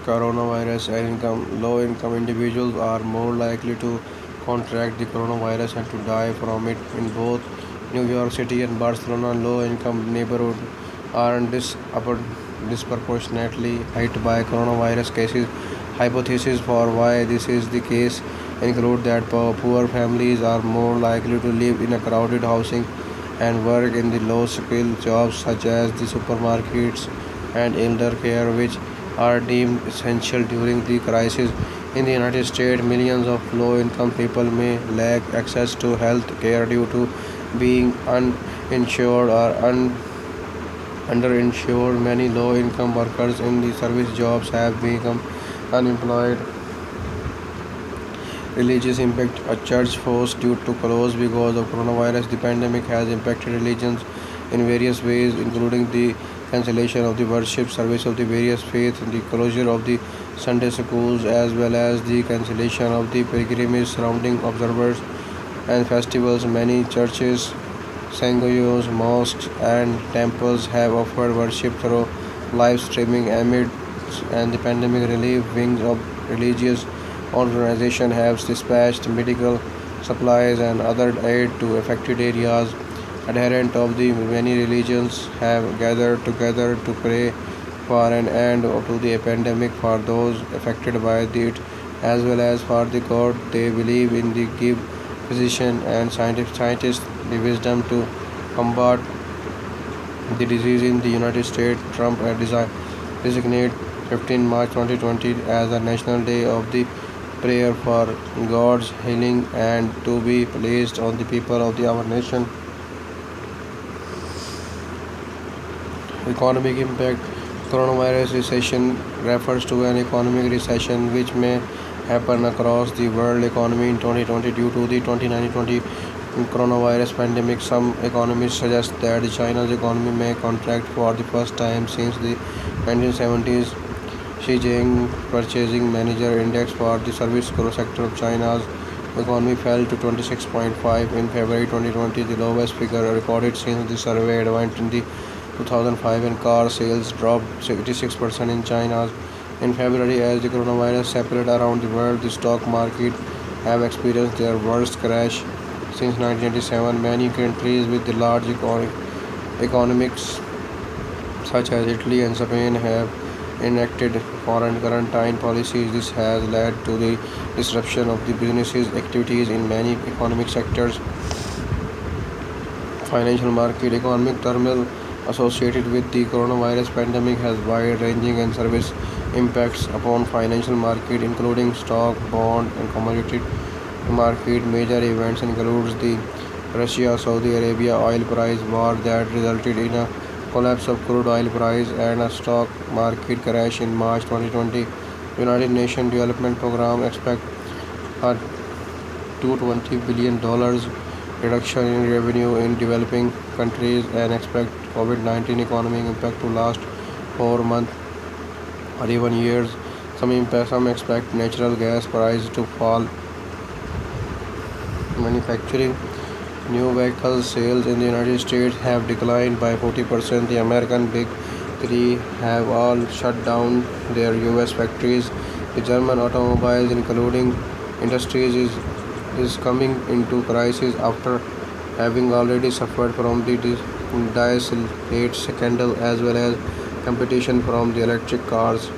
Coronavirus and low-income individuals are more likely to contract the coronavirus and to die from it. In both New York City and Barcelona, low-income neighborhoods are disproportionately hit by coronavirus cases. Hypotheses for why this is the case include that poor families are more likely to live in a crowded housing and work in the low-skilled jobs such as the supermarkets and elder care, which are deemed essential during the crisis. In the United States, millions of low-income people may lack access to health care due to being uninsured or underinsured. Many low-income workers in the service jobs have become unemployed. Religious impact: a church forced due to close because of coronavirus. The pandemic has impacted religions in various ways, including the cancellation of the worship service of the various faiths, the closure of the Sunday schools, as well as the cancellation of the pilgrimage surrounding observers and festivals. Many churches, synagogues, mosques, and temples have offered worship through live streaming amid and the pandemic relief wings of religious organizations have dispatched medical supplies and other aid to affected areas. Adherents of the many religions have gathered together to pray for an end to the pandemic for those affected by it as well as for the God. They believe in the give physicians and scientists the wisdom to combat the disease. In the United States, Trump had designated 15 March 2020 as a national day of the prayer for God's healing and to be placed on the people of our nation. Economic impact: coronavirus recession refers to an economic recession which may happen across the world economy in 2020 due to the 2019 coronavirus pandemic. Some economists suggest that China's economy may contract for the first time since the 1970s. Xi Purchasing Manager Index for the service sector of China's economy fell to 26.5 in February 2020, the lowest figure recorded since the survey advanced in the 2005, and car sales dropped 86% in China in February as the coronavirus spread around the world. The stock market have experienced their worst crash since 1987. Many countries with the large economics, such as Italy and Spain, have enacted foreign quarantine policies. This has led to the disruption of the businesses activities in many economic sectors. Financial market: economic turmoil associated with the coronavirus pandemic has wide-ranging and service impacts upon financial market, including stock, bond, and commodity market. Major events includes the Russia-Saudi Arabia oil price war that resulted in a collapse of crude oil price and a stock market crash in March 2020. United Nations Development Program expect a $220 billion reduction in revenue in developing countries and expect COVID-19 economic impact to last for months or even years. Some expect natural gas prices to fall. Manufacturing: new vehicle sales in the United States have declined by 40%. The American Big Three have all shut down their US factories. The German automobiles, including industries, is coming into crisis after having already suffered from the diesel scandal as well as competition from the electric cars.